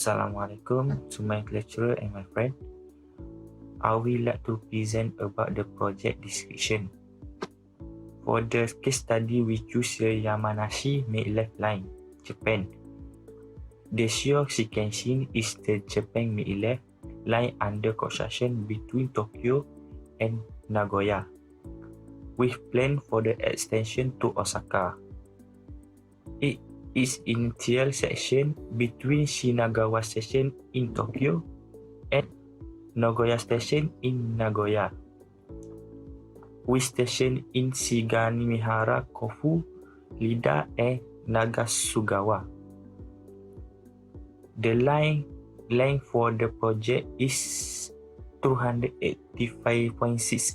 Assalamualaikum to my lecturer and my friend. I will like to present about the project description. For the case study, we choose the Yamanashi Maglev line, Japan. The shore sequencing is the Japan Maglev line under construction between Tokyo and Nagoya, with plan for the extension to Osaka. It is initial section between Shinagawa Station in Tokyo and Nagoya Station in Nagoya, with station in Shiganimihara, Kofu, Lida, and Nagasugawa. The line for the project is 285.6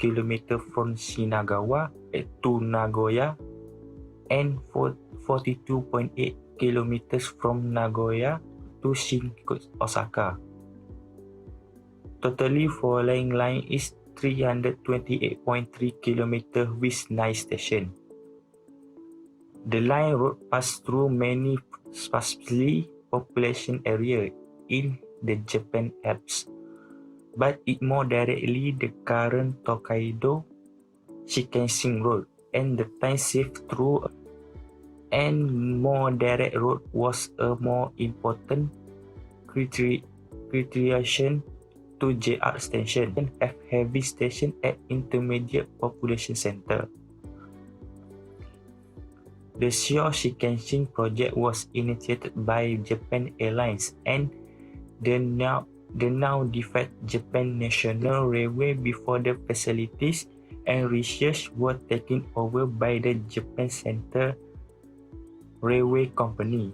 km from Shinagawa to Nagoya and 42.8 km from Nagoya to Osaka. Totally following line is 328.3 km with 9 stations. The line road passed through many sparsely population areas in the Japan Alps, but it more directly the current Tokaido Shinkansen road, and the time saved through and more direct road was a more important criterion to JR station and have heavy station at intermediate population center. The shore Shinkansen project was initiated by Japan Airlines and the now defunct Japan National Railway before the facilities and research were taken over by the Japan Central Railway Company.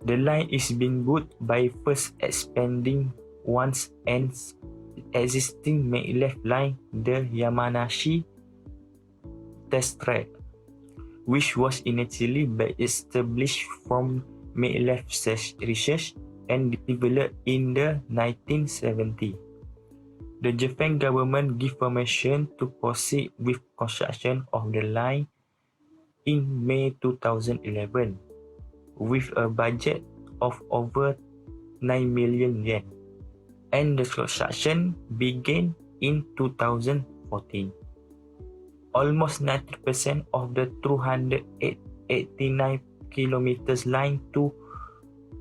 The line is being built by first expanding once an existing Maglev line, the Yamanashi test track, which was initially established from Maglev research and developed in the 1970s. The Japan government gave permission to proceed with construction of the line in May 2011 with a budget of over 9 million yen, and the construction began in 2014. Almost 90% of the 289 kilometers line to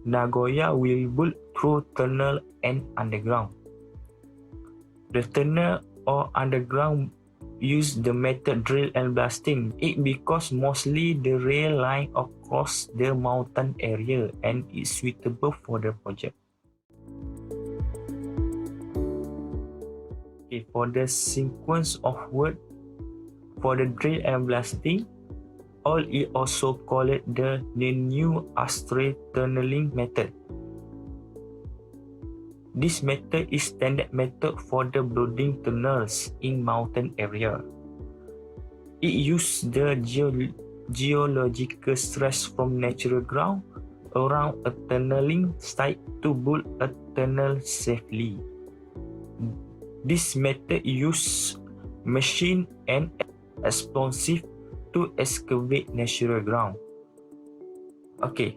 Nagoya will be built through tunnel and underground. The tunnel or underground use the method drill and blasting it because mostly the rail line across the mountain area and is suitable for the project. Okay, for the sequence of work for the drill and blasting, all is also called the new astray tunneling method. This method is standard method for the building tunnels in mountain area. It uses the geological stress from natural ground around a tunneling site to build a tunnel safely. This method uses machine and explosive to excavate natural ground. Okay,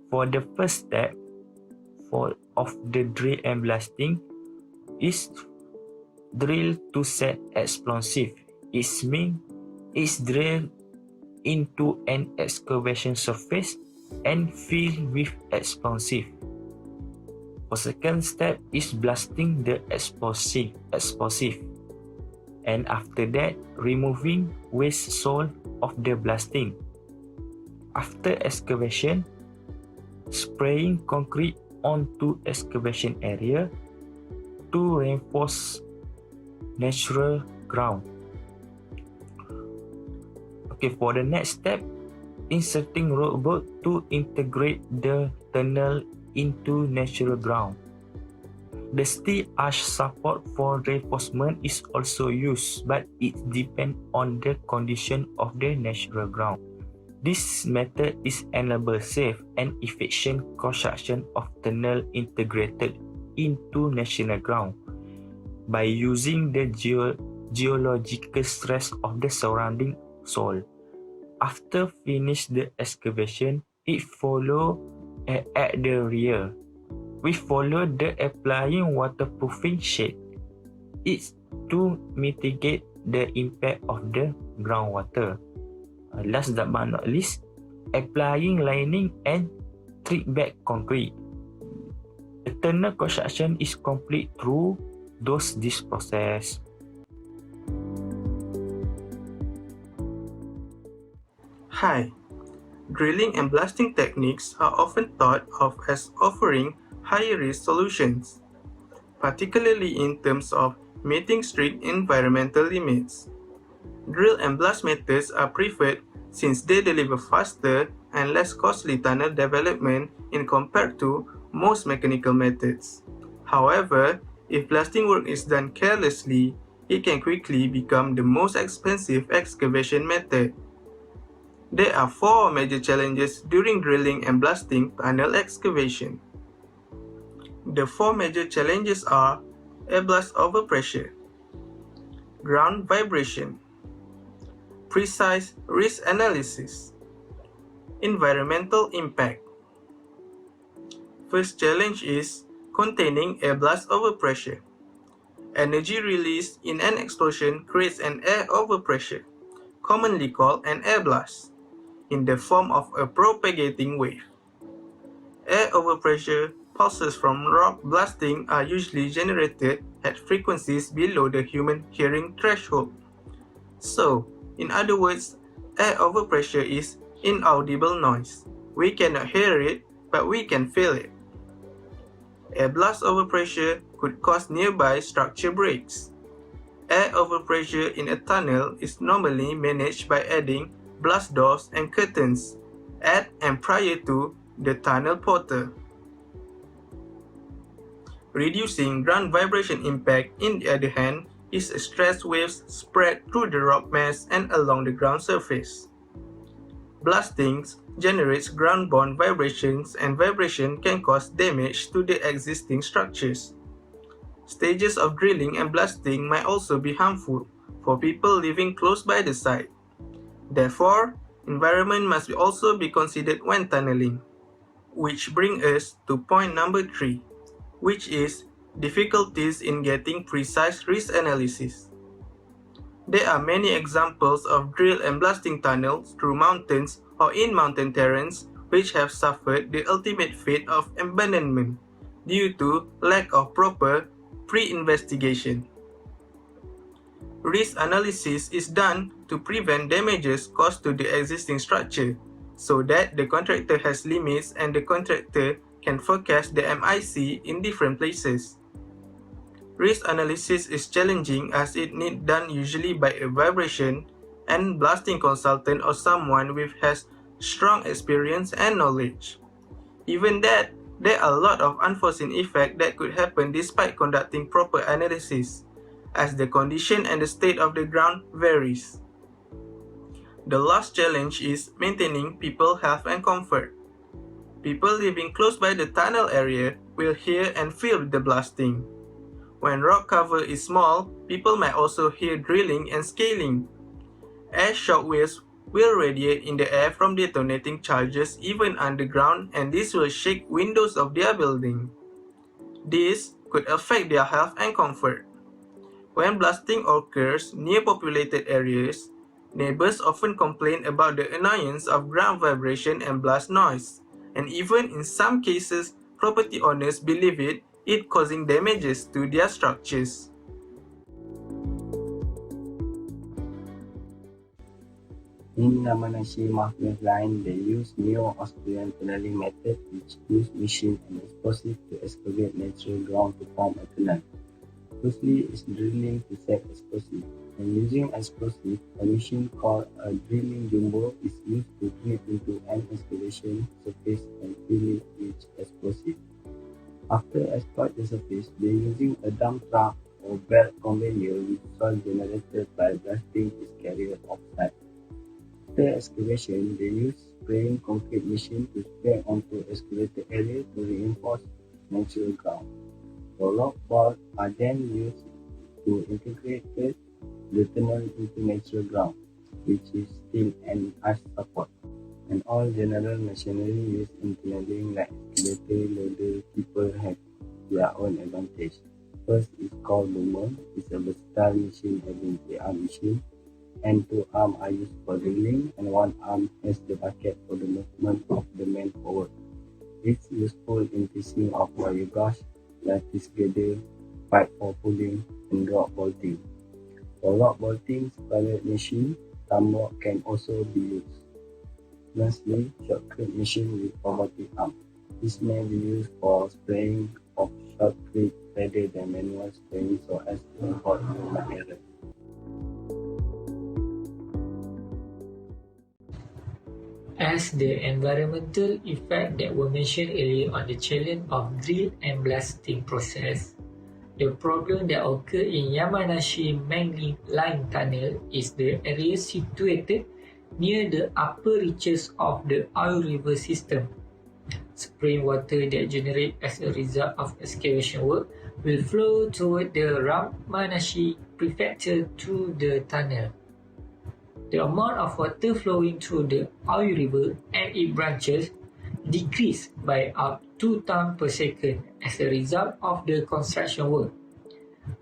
for the first step of the drill and blasting is drill to set explosive. It means it's drilled into an excavation surface and filled with explosive. The second step is blasting the explosive, and after that removing waste soil of the blasting. After excavation, spraying concrete onto excavation area to reinforce natural ground. Okay, for the next step, inserting roadwork to integrate the tunnel into natural ground. The steel arch support for reinforcement is also used, but it depends on the condition of the natural ground. This method is enable safe and efficient construction of tunnel integrated into natural ground by using the geological stress of the surrounding soil. After finish the excavation, it follow at the rear. We follow the applying waterproofing shade. It's to mitigate the impact of the groundwater. Last but not least, applying lining and treat back concrete. The tunnel construction is complete through this process. Hi. Drilling and blasting techniques are often thought of as offering higher-risk solutions, particularly in terms of meeting strict environmental limits. Drill and blast methods are preferred since they deliver faster and less costly tunnel development in compared to most mechanical methods. However, if blasting work is done carelessly, it can quickly become the most expensive excavation method. There are four major challenges during drilling and blasting tunnel excavation. The four major challenges are air blast overpressure, ground vibration, precise risk analysis, environmental impact. First challenge is containing air blast overpressure. Energy released in an explosion creates an air overpressure, commonly called an air blast, in the form of a propagating wave. Air overpressure pulses from rock blasting are usually generated at frequencies below the human hearing threshold. So, in other words, air overpressure is inaudible noise. We cannot hear it, but we can feel it. Air blast overpressure could cause nearby structure breaks. Air overpressure in a tunnel is normally managed by adding blast doors and curtains at and prior to the tunnel portal. Reducing ground vibration impact, in the other hand, is stress waves spread through the rock mass and along the ground surface. Blasting generates ground-borne vibrations, and vibration can cause damage to the existing structures. Stages of drilling and blasting might also be harmful for people living close by the site. Therefore, environment must also be considered when tunneling. Which brings us to point number 3, which is difficulties in getting precise risk analysis. There are many examples of drill and blasting tunnels through mountains or in mountain terrains which have suffered the ultimate fate of abandonment due to lack of proper pre-investigation. Risk analysis is done to prevent damages caused to the existing structure, so that the contractor has limits and the contractor can forecast the MIC in different places. Risk analysis is challenging as it needs done usually by a vibration and blasting consultant or someone who has strong experience and knowledge. Even that, there are a lot of unforeseen effects that could happen despite conducting proper analysis, as the condition and the state of the ground varies. The last challenge is maintaining people's health and comfort. People living close by the tunnel area will hear and feel the blasting. When rock cover is small, people might also hear drilling and scaling. Air shock waves will radiate in the air from detonating charges even underground, and this will shake windows of their building. This could affect their health and comfort. When blasting occurs near populated areas, neighbors often complain about the annoyance of ground vibration and blast noise, and even in some cases, property owners believe it causing damages to their structures. In Yamanashi Maglev line, they use Neo-Austrian tunneling method which use machine and explosive to excavate natural ground to form a tunnel. Firstly is drilling to set explosive. When using explosive, a machine called a drilling jumbo is used to drill into an excavation surface and fill it with explosive. After exploit the surface, they using a dump truck or belt conveyor with soil generated by blasting is carried off-site. After excavation, they use spraying concrete machine to spray onto excavated area to reinforce natural ground. The rock balls are then used to integrate the tunnel into natural ground, which is steel and earth support. And all general machinery used in tunneling like excavator, loader, tipper have their own advantage. First is called boomer. It's a versatile machine having 3-arm machine, and 2 arms are used for drilling, and 1 arm has the bucket for the movement of the man forward. It's useful in fishing of wire brush, lattice girder, pipe for pulling, and rock bolting. For rock bolting, spiral machine, thumb can also be used. Lastly, shotcrete machine with robotic arm. This may be used for spraying of shotcrete rather than manual spraying so as to avoid human error. As the environmental effects that were mentioned earlier on the challenge of drill and blasting process, the problem that occurred in Yamanashi Maglev line tunnel is the area situated near the upper reaches of the oil river system. Spring water that generated as a result of excavation work will flow toward the Yamanashi prefecture through the tunnel. The amount of water flowing through the oil river and its branches decreased by up 2 tons per second as a result of the construction work.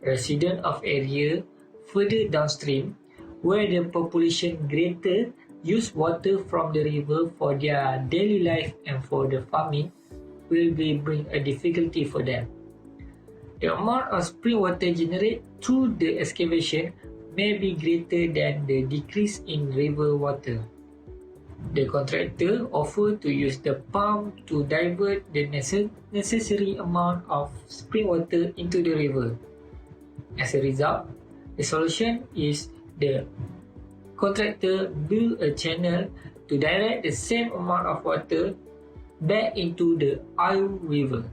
Residents of area further downstream, where the population greater use water from the river for their daily life and for the farming, will bring a difficulty for them. The amount of spring water generated through the excavation may be greater than the decrease in river water. The contractor offered to use the pump to divert the necessary amount of spring water into the river. As a result, the solution is the contractor build a channel to direct the same amount of water back into the oil river.